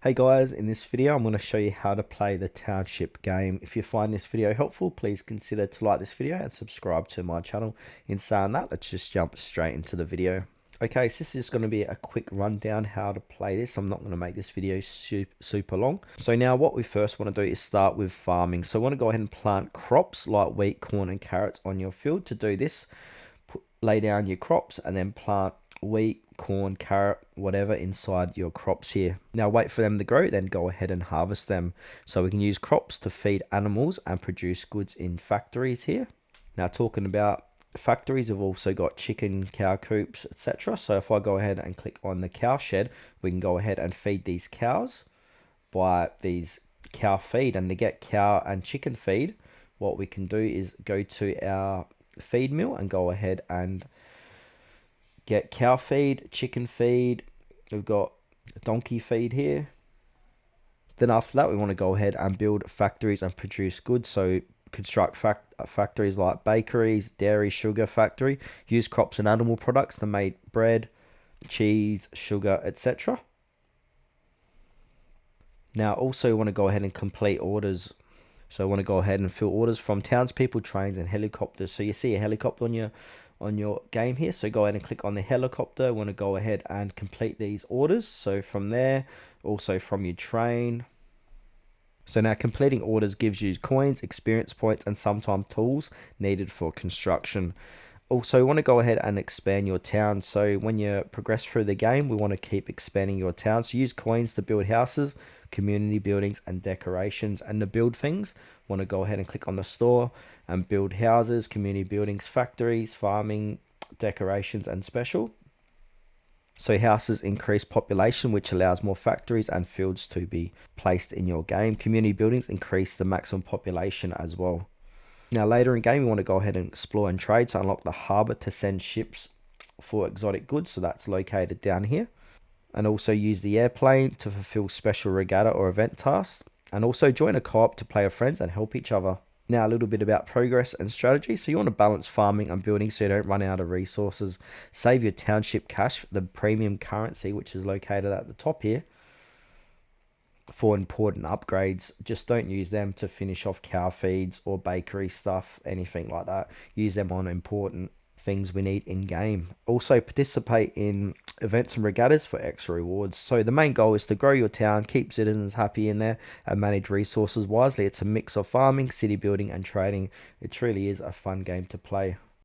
Hey guys, in this video I'm going to show you how to play the Township game. If you find this video helpful, please consider to like this video and subscribe to my channel. In saying that, let's just jump straight into the video. Okay, so this is going to be a quick rundown how to play this. I'm not going to make this video super long. So now what we first want to do is start with farming. So I want to go ahead and plant crops like wheat, corn and carrots on your field. To do this, lay down your crops and then plant wheat, corn, carrot, whatever inside your crops here. Now wait for them to grow, then go ahead and harvest them. So we can use crops to feed animals and produce goods in factories here. Now talking about factories, have also got chicken, cow coops, etc. So if I go ahead and click on the cow shed, we can go ahead and feed these cows by these cow feed. And to get cow and chicken feed, what we can do is go to our feed mill and go ahead and get cow feed, chicken feed. We've got donkey feed here. Then after that, we want to go ahead and build factories and produce goods. So construct factories like bakeries, dairy, sugar factory. Use crops and animal products to make bread, cheese, sugar, etc. Now also want to go ahead and complete orders. So I want to go ahead and fill orders from townspeople, trains and helicopters. So you see a helicopter on your game here. So go ahead and click on the helicopter. I want to go ahead and complete these orders. So from there, also from your train. So now completing orders gives you coins, experience points, and sometimes tools needed for construction. Also, want to go ahead and expand your town. So when you progress through the game, we want to keep expanding your town. So use coins to build houses, community buildings, and decorations. And to build things, want to go ahead and click on the store and build houses, community buildings, factories, farming, decorations, and special. So houses increase population, which allows more factories and fields to be placed in your game. Community buildings increase the maximum population as well. Now later in game, we want to go ahead and explore and trade to unlock the harbor to send ships for exotic goods. So that's located down here. And also use the airplane to fulfill special regatta or event tasks. And also join a co-op to play with friends and help each other. Now a little bit about progress and strategy. So you want to balance farming and building so you don't run out of resources. Save your township cash, the premium currency, which is located at the top here, for important upgrades. Just don't use them to finish off cow feeds or bakery stuff, anything like that. Use them on important things we need in game. Also participate in events and regattas for extra rewards. So the main goal is to grow your town, keep citizens happy in there, and manage resources wisely. It's a mix of farming, city building, and trading. It truly is a fun game to play.